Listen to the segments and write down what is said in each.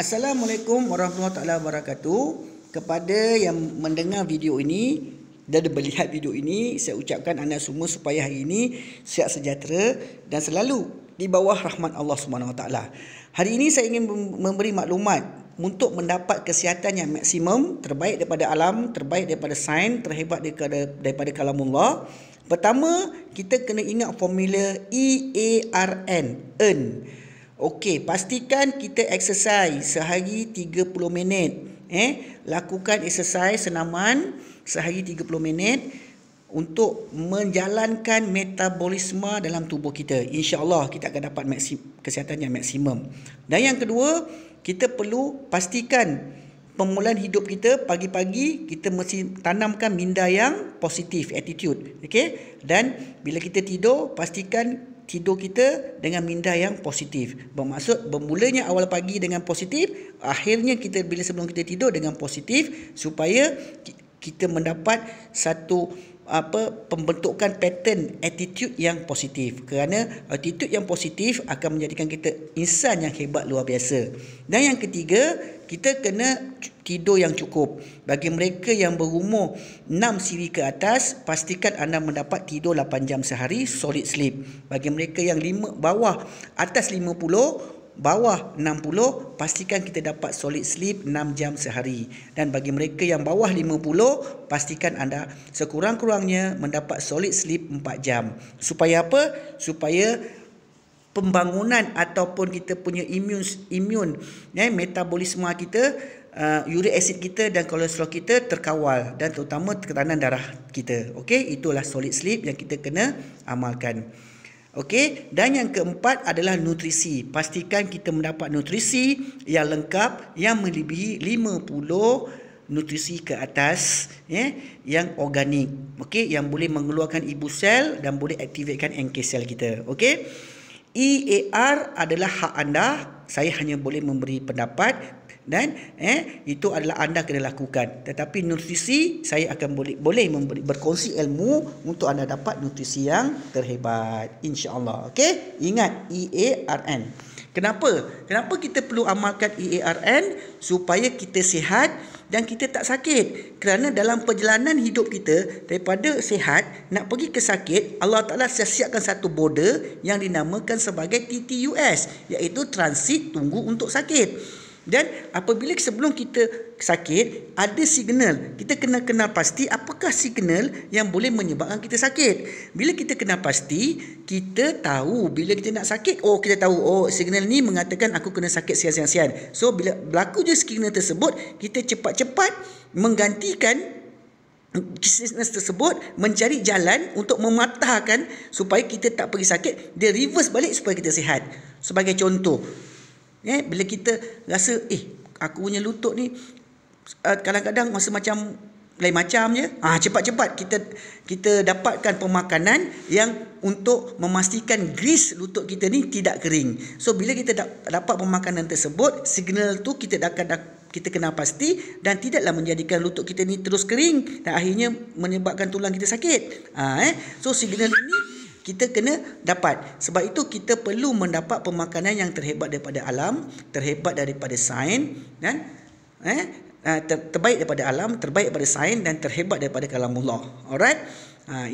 Assalamualaikum warahmatullahi wabarakatuh. Kepada yang mendengar video ini dan melihat video ini, saya ucapkan anda semua supaya hari ini sihat sejahtera dan selalu di bawah rahmat Allah SWT. Hari ini saya ingin memberi maklumat untuk mendapat kesihatan yang maksimum, terbaik daripada alam, terbaik daripada sains, terhebat daripada kalamullah. Pertama, kita kena ingat formula EARN, earn. Okey, pastikan kita exercise sehari 30 minit. Lakukan exercise senaman sehari 30 minit untuk menjalankan metabolisme dalam tubuh kita. InsyaAllah kita akan dapat kesihatan yang maksimum. Dan yang kedua, kita perlu pastikan permulaan hidup kita, pagi-pagi kita mesti tanamkan minda yang positif, attitude. Okey? Dan bila kita tidur, pastikan tidur kita dengan minda yang positif. Bermaksud bermulanya awal pagi dengan positif, akhirnya kita bila sebelum kita tidur dengan positif, supaya kita mendapat satu pembentukan pattern attitude yang positif. Kerana attitude yang positif akan menjadikan kita insan yang hebat luar biasa. Dan yang ketiga, kita kena tidur yang cukup. Bagi mereka yang berumur 6 siri ke atas, pastikan anda mendapat tidur 8 jam sehari, solid sleep. Bagi mereka yang atas 50, bawah 60, pastikan kita dapat solid sleep 6 jam sehari. Dan bagi mereka yang bawah 50, pastikan anda sekurang-kurangnya mendapat solid sleep 4 jam. Supaya apa? Supaya pembangunan ataupun kita punya imun metabolisme kita, uric acid kita dan kolesterol kita terkawal, dan terutama tekanan darah kita. Okey, itulah solid sleep yang kita kena amalkan. Okey, dan yang keempat adalah nutrisi. Pastikan kita mendapat nutrisi yang lengkap, yang melebihi 50 nutrisi ke atas, yang organik. Okey, yang boleh mengeluarkan ibu sel dan boleh aktifkan NK sel kita. Okey, EAR adalah hak anda. Saya hanya boleh memberi pendapat dan itu adalah anda kena lakukan. Tetapi nutrisi saya akan boleh berkongsi ilmu untuk anda dapat nutrisi yang terhebat, insya-Allah. Okey, ingat EARN. Kenapa kita perlu amalkan EARN? Supaya kita sihat dan kita tak sakit. Kerana dalam perjalanan hidup kita daripada sihat nak pergi ke sakit, Allah Ta'ala siapkan satu border yang dinamakan sebagai TTUS, iaitu transit tunggu untuk sakit. Dan apabila sebelum kita sakit, ada signal. Kita kena kenal pasti apakah signal yang boleh menyebabkan kita sakit. Bila kita kenal pasti, kita tahu bila kita nak sakit. Kita tahu, signal ni mengatakan aku kena sakit sian-sian. So, bila berlaku je signal tersebut, kita cepat-cepat menggantikan signal tersebut, mencari jalan untuk mematahkan supaya kita tak pergi sakit. Dia reverse balik supaya kita sihat. Sebagai contoh, bila kita rasa aku punya lutut ni kadang-kadang masa macam lain macam je, cepat-cepat kita dapatkan pemakanan yang untuk memastikan gris lutut kita ni tidak kering. So bila kita dapat pemakanan tersebut, signal tu kita kena pasti dan tidaklah menjadikan lutut kita ni terus kering dan akhirnya menyebabkan tulang kita sakit. So signal ini kita kena dapat. Sebab itu kita perlu mendapat pemakanan yang terhebat daripada alam, terhebat daripada sains, dan terbaik daripada alam, terbaik daripada sains dan terhebat daripada kalamullah. Alright?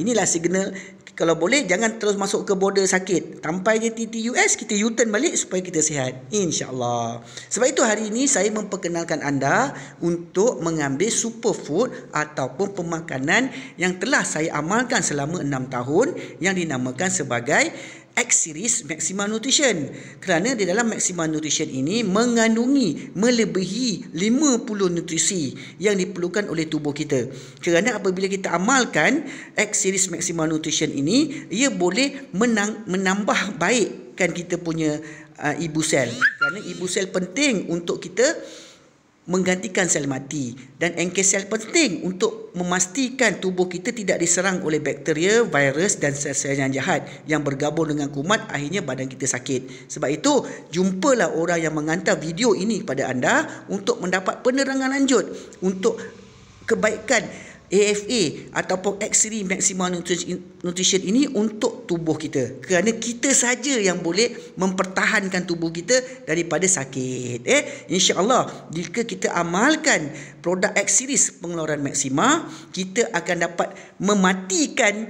Inilah signal. Kalau boleh jangan terus masuk ke border sakit. Sampai je TTUS, kita U-turn balik supaya kita sihat, insya-Allah. Sebab itu hari ini saya memperkenalkan anda untuk mengambil superfood ataupun pemakanan yang telah saya amalkan selama 6 tahun yang dinamakan sebagai X-Series Maxima Nutrition. Kerana di dalam Maxima Nutrition ini mengandungi melebihi 50 nutrisi yang diperlukan oleh tubuh kita. Kerana apabila kita amalkan X-Series Maxima Nutrition ini, ia boleh menambah baikkan kita punya ibu sel. Kerana ibu sel penting untuk kita menggantikan sel mati, dan NK sel penting untuk memastikan tubuh kita tidak diserang oleh bakteria, virus dan sel-sel yang jahat yang bergabung dengan kuman, akhirnya badan kita sakit. Sebab itu jumpalah orang yang menghantar video ini kepada anda untuk mendapat penerangan lanjut untuk kebaikan AFA ataupun X-Series Maxima Nutrition ini untuk tubuh kita. Kerana kita saja yang boleh mempertahankan tubuh kita daripada sakit. InsyaAllah jika kita amalkan produk X-Series pengeluaran Maxima, kita akan dapat mematikan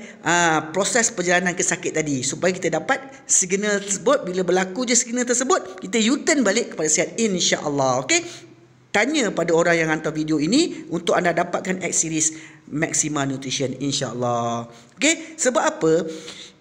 proses perjalanan ke sakit tadi, supaya kita dapat signal tersebut. Bila berlaku je signal tersebut, kita U-turn balik kepada sihat, insya-Allah. Okey. Tanya pada orang yang hantar video ini untuk anda dapatkan X-Series Maxima Nutrition, insya-Allah. Okey, sebab apa?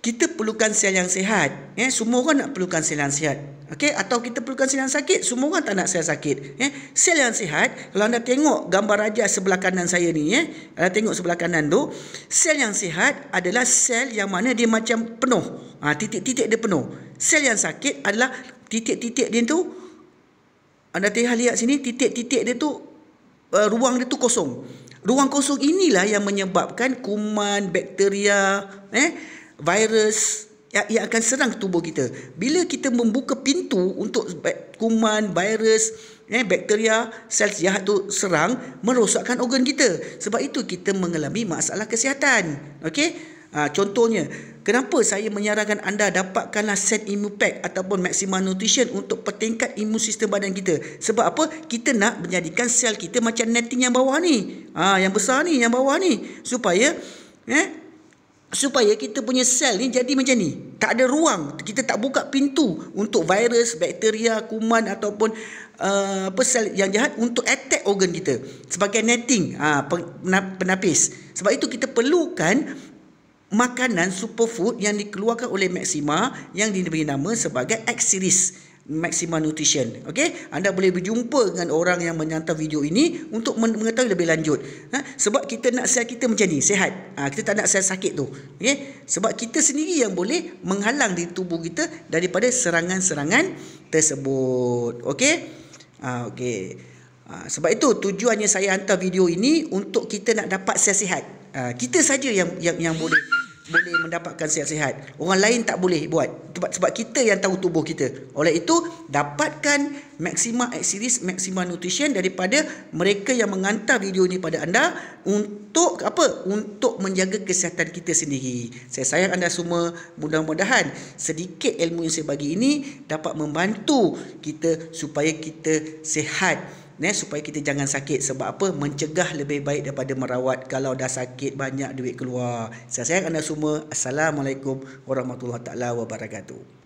Kita perlukan sel yang sihat. Semua orang nak perlukan sel yang sihat. Okey, atau kita perlukan sel yang sakit. Semua orang tak nak sel sakit. Sel yang sihat, kalau anda tengok gambar raja sebelah kanan saya ni, anda tengok sebelah kanan tu, sel yang sihat adalah sel yang mana dia macam penuh. Titik-titik dia penuh. Sel yang sakit adalah titik-titik dia tu, anda lihat sini, titik-titik dia tu, ruang dia tu kosong. Ruang kosong inilah yang menyebabkan kuman, bakteria, virus yang akan serang ke tubuh kita. Bila kita membuka pintu untuk kuman, virus, bakteria, sel jahat tu serang, merosakkan organ kita. Sebab itu kita mengalami masalah kesihatan. Okey? Contohnya, kenapa saya menyarankan anda dapatkanlah set Immupack ataupun Maxima Nutrition untuk pertingkat imun sistem badan kita. Sebab apa? Kita nak menjadikan sel kita macam netting yang bawah ni. Yang besar ni, yang bawah ni. Supaya kita punya sel ni jadi macam ni. Tak ada ruang. Kita tak buka pintu untuk virus, bakteria, kuman ataupun sel yang jahat untuk attack organ kita. Sebagai netting, penapis. Sebab itu kita perlukan makanan superfood yang dikeluarkan oleh Maxima yang diberi nama sebagai X-Series Maxima Nutrition. Okey, anda boleh berjumpa dengan orang yang menyantar video ini untuk mengetahui lebih lanjut. Sebab kita nak sel kita macam ni, sihat. Kita tak nak sel sakit tu. Okey, sebab kita sendiri yang boleh menghalang di tubuh kita daripada serangan-serangan tersebut. Okey? Okey. Sebab itu tujuannya saya hantar video ini untuk kita nak dapat sel sihat. Kita saja yang boleh mendapatkan sel sihat. Orang lain tak boleh buat. Sebab kita yang tahu tubuh kita. Oleh itu, dapatkan Maxima X-Series Maxima Nutrition daripada mereka yang menghantar video ini pada anda untuk apa? Untuk menjaga kesihatan kita sendiri. Saya sayang anda semua. Mudah-mudahan sedikit ilmu yang saya bagi ini dapat membantu kita supaya kita sihat. Supaya kita jangan sakit. Sebab apa? Mencegah lebih baik daripada merawat. Kalau dah sakit, banyak duit keluar. Saya sayang anda semua. Assalamualaikum warahmatullahi wabarakatuh.